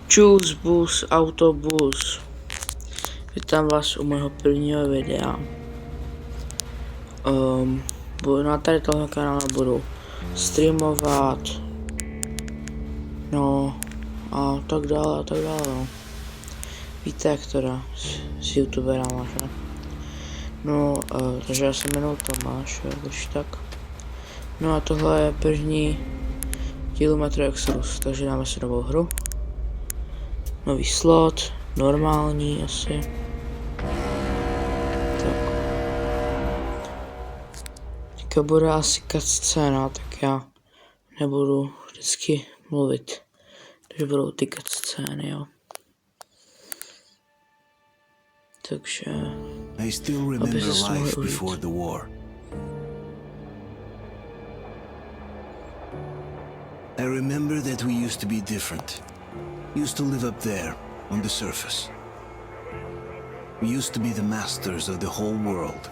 Čus, bus, autobus. Vítám vás u mého prvního videa. Na tady tohle kanále budu streamovat, no a tak dále, no. Víte jak to dá s youtuberama, že? No, takže já se jmenuji Tomáš, když tak. No a tohle je první díl Metro Exodus, takže dáme si novou hru. Nový slot, normální asi. Tak. Teďka bude asi cutscéna, tak já nebudu vždycky mluvit, takže budou ty cutscény, jo. Takže, I still remember life before the war. I remember that we used to be different. Used to live up there, on the surface. We used to be the masters of the whole world.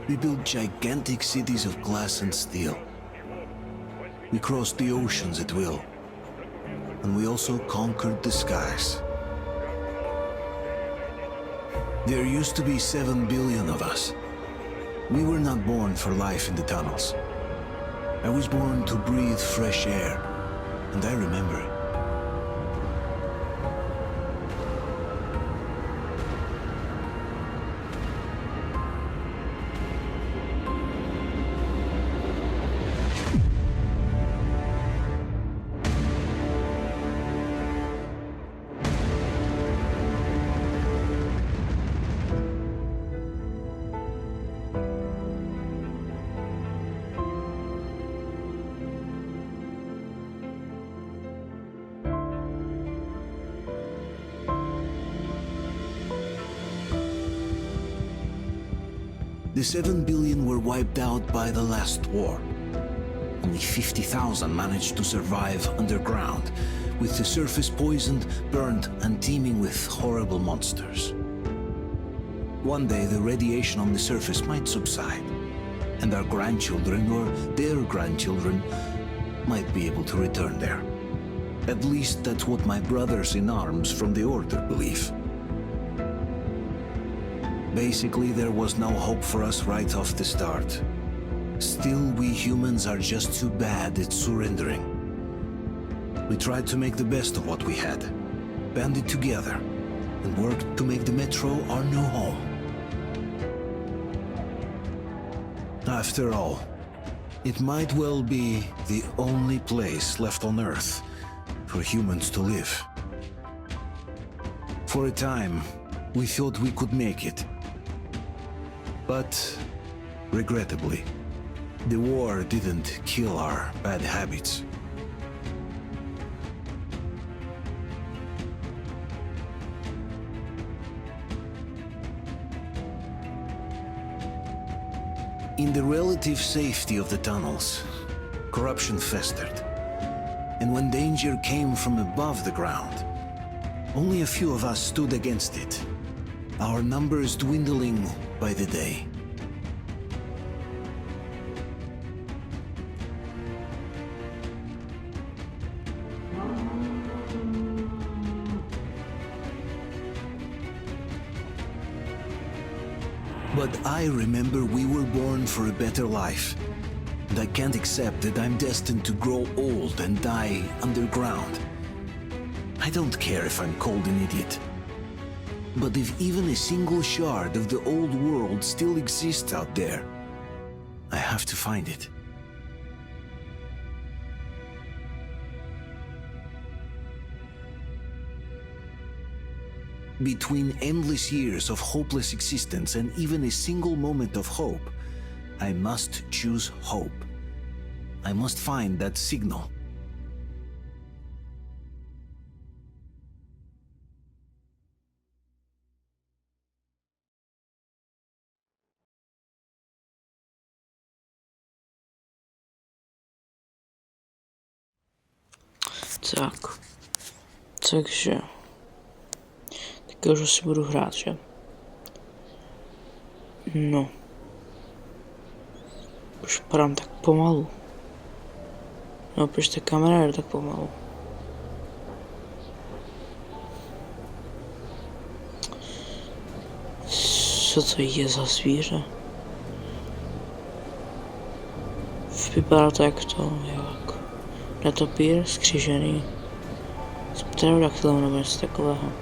We built gigantic cities of glass and steel. We crossed the oceans at will. And we also conquered the skies. There used to be 7 billion of us. We were not born for life in the tunnels. I was born to breathe fresh air, and I remember it. The 7 billion were wiped out by the last war. Only 50,000 managed to survive underground, with the surface poisoned, burned, and teeming with horrible monsters. One day the radiation on the surface might subside, and our grandchildren or their grandchildren might be able to return there. At least that's what my brothers in arms from the Order believe. Basically, there was no hope for us right off the start. Still, we humans are just too bad at surrendering. We tried to make the best of what we had, banded together, and worked to make the Metro our new home. After all, it might well be the only place left on Earth for humans to live. For a time, we thought we could make it. But, regrettably, the war didn't kill our bad habits. In the relative safety of the tunnels, corruption festered. And when danger came from above the ground, only a few of us stood against it, our numbers dwindling by the day. But I remember we were born for a better life, and I can't accept that I'm destined to grow old and die underground. I don't care if I'm called an idiot. But if even a single shard of the old world still exists out there, I have to find it. Between endless years of hopeless existence and even a single moment of hope, I must choose hope. I must find that signal. Tak, takže teďka už si budu hrát, že? No, už padám tak pomalu. No, proč ta kamera jde tak pomalu? Co to je za zvíře? Vypadá to jak to, jak netopír skřížený s pterodaktylem nebo něco takového.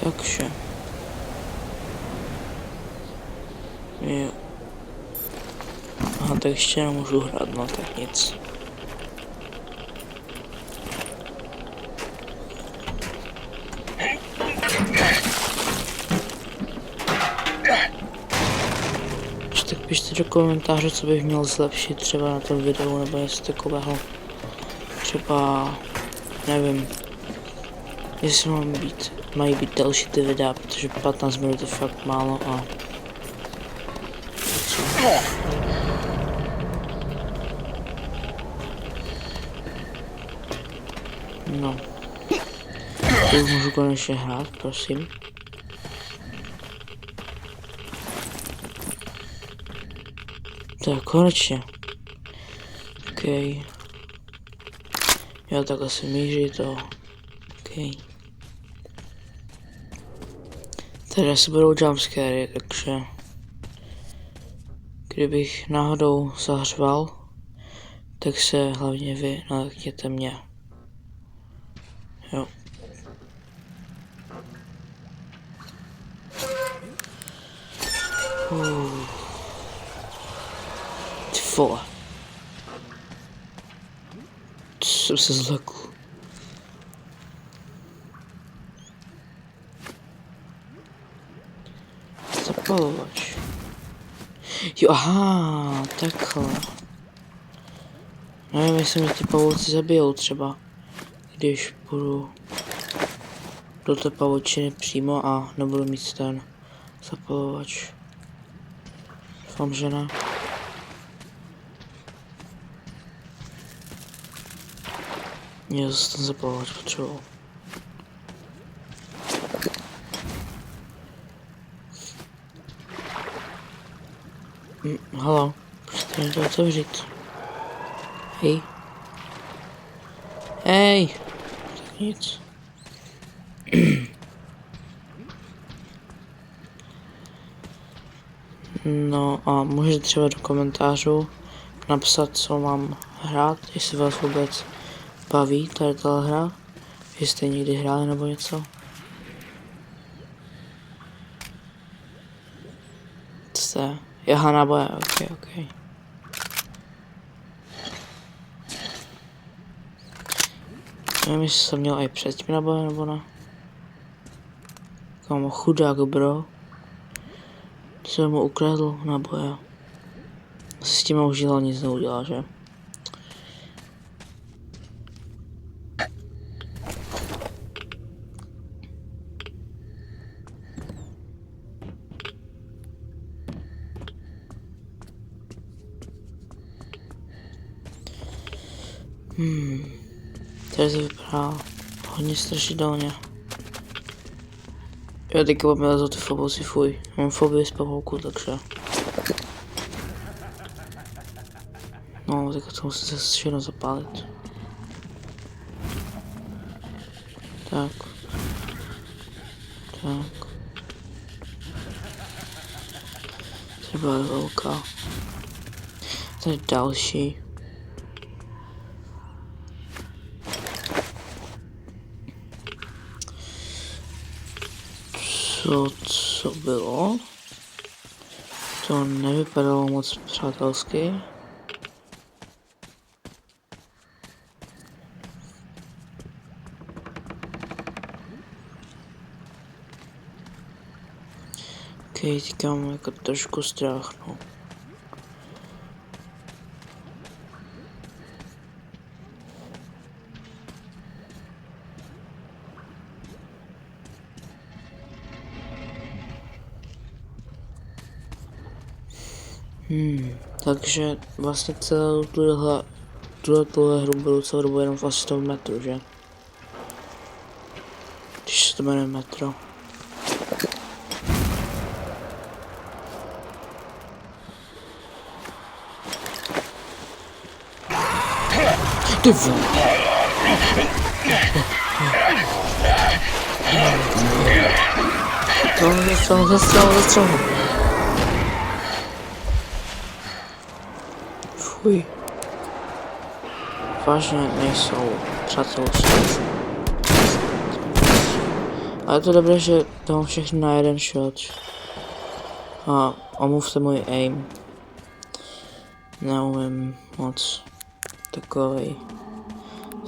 Takže. Jo. Aha, tak ještě nemůžu hrát, no tak nic. Tak pište do komentáře, co bych měl zlepšit třeba na tom videu nebo něco takového. Třeba, nevím, jestli mají být delší ty videa, protože 15 minut je fakt málo a... No. Teď můžu konečně hrát, prosím. Tak, konečně. OK. Jo, tak asi míří to. OK. Tady asi budou jumpscary, takže... Kdybych náhodou zahřval, tak se hlavně vy nalekněte mě. Jo. Ty vole. Jsem se zlekl. Zapalovač. Jo, aha, takhle. Nevím, jestli mě ty pavouci zabijou třeba, když půjdu do té pavoučiny přímo a nebudu mít ten zapalovač. Doufám, že ne. Já zase ten zapalovač potřeboval. Halo, proč to nejde otevřít? Hej. Hej. Tak nic. No a můžete třeba do komentářů napsat, co mám hrát, jestli vás vůbec baví tady ta hra, jestli jste někdy hráli nebo něco. Co je? Jaha, náboje, ok. Nevím, jestli jsem měl i předtím náboje nebo ne. Kámo, chudák bro. Jsem mu ukradl náboje. Asi s tím už dělal nic neudělá, že? Tady to vypadá hodně strašidelně. Já teďka mám měl za ty fobosy, fuj. Mám fobii z pavouku, takže... No, teďka to musím se všechno zapálit. Tak. Třeba je velká. Tady další. Co bylo? To nevypadalo moc přátelsky. Ok, teďka mám jako trošku strach, no. Takže vlastně celou tuhle hru budu celou dobu jenom vlastně v tom metru, že? Když se to jmenuje metro. Ty vole. Zastřel. Fuj. Vážně nejsou přátelské. Ale je to dobré, že to mám všechno na jeden shot. A omluvte můj aim. Neumím moc takovej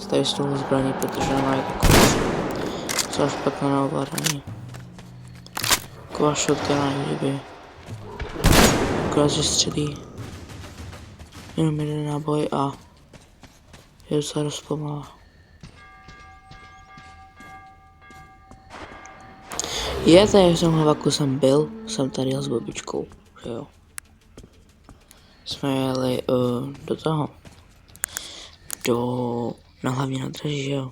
tady s tou zbraní, protože ona je taková docela špatná na ovládání. Taková shotguna, kdyby akorát zastřelí jenom jeden náboj a je docela dost pomalá. Je tady v tomhle vaku jsem byl, jsem tady jel s babičkou, že jo. Jsme jeli do toho, na hlavní nádraží, že jo.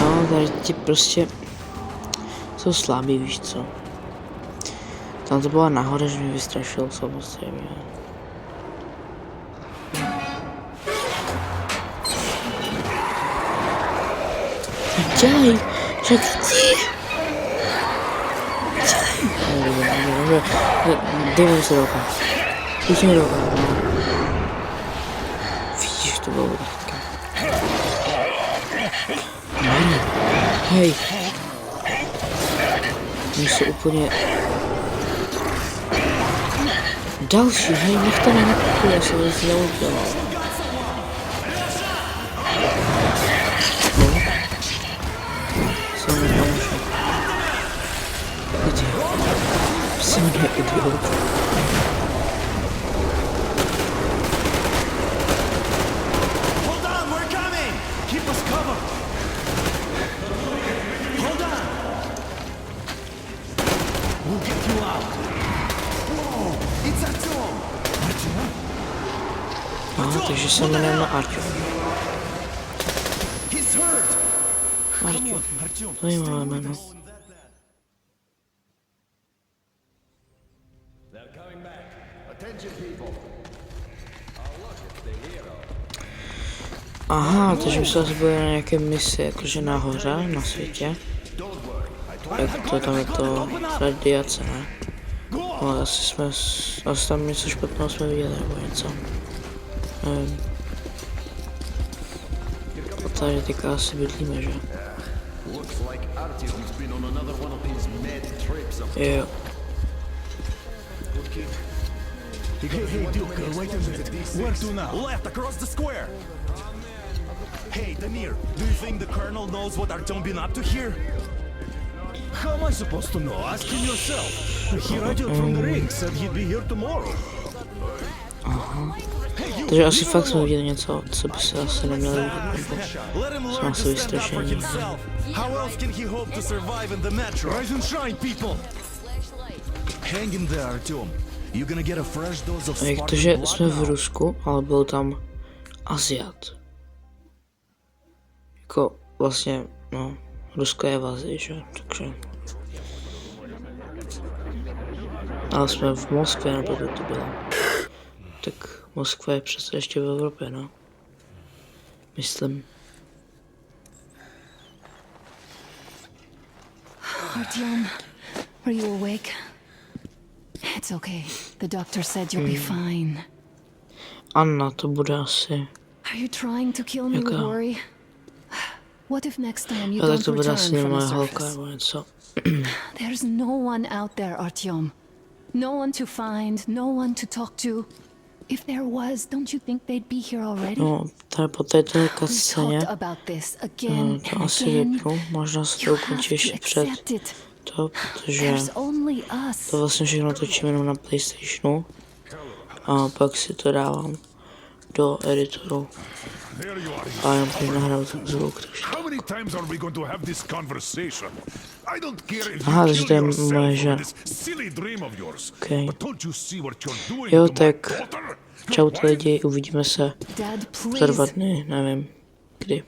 No, tady ti prostě jsou slabí, víš co. Tam to byla nahoře, že mě vystrašil samozřejmě. Dělej, že chci. Dej mi se do oka. Dej mi do oka. Vidíš, to bylo teďka. Hej. Oni jsou úplně... Další, hej, nechte mě na kuku, já jsem nic neudělal. Jsem nepomůžu. Lidi, jsi mě idiot. Hold on, we're coming! Keep us covered! Hold on! We'll get you out. Whoa! It's Artyom! Artyom? Aha, takže se jmenujeme na Artyom. He's hurt! Artyom. Zajímavé jméno. Aha, takže my se zase byli na nějaké misi, jakože nahoře, na světě. Jak to tam je to radiace, ne? No, asi tam něco špatného jsme viděli, nebo něco. Nevím. A tady teďka asi bydlíme, že? Jo. Hey, Duke, wait a minute. Where to now? Left, across the square! Hey, Damir, do you think the Colonel knows what Artyom been up to here? How am I supposed to know? Ask him yourself. He radioed from the ring, said he'd be here tomorrow. Takže asi fakt jsme viděli něco, co by se asi nemělo vidět, nebo jsme asi vystrašení. How else can he hope to survive in the metro? Rise and shine, people! Hang in there, Artyom. You're gonna get a fresh dose of Jak to, že jsme v Rusku, ale byl tam Aziat. Jako vlastně, no, Rusko je v Azii, že? Takže... Ale jsme v Moskvě, nebo kde to bylo. Tak Moskva je přece ještě v Evropě, no. Myslím. Artyom, are you awake? It's okay. The doctor said you'll be fine. Anna, to bude asi. Are you trying to kill me with Jaka? worry? What if next time you Ale don't to bude return asi from moje the holka, surface? nebo něco. There's no one out there, Artyom. No one to find, no one to talk to. If there was, don't you think they'd be here already? No, tady po této We cutsceně, talked about this again to and asi again. vypnu, možná se to You ukončí have to ještě před accept it. to, protože There's only us. to vlastně všechno točím jenom na PlayStationu a pak si to dávám do editoru There you are. a jenom když nahraju ten zvuk, takže... How many times are we going to have this conversation? I don't care if Aha, you takže kill to je yourself moje for žena. this silly dream of yours. Okay. But don't you see what you're doing Jo, to my tak daughter? čau lidi, uvidíme se Dad, za 2 please. dny, nevím kdy.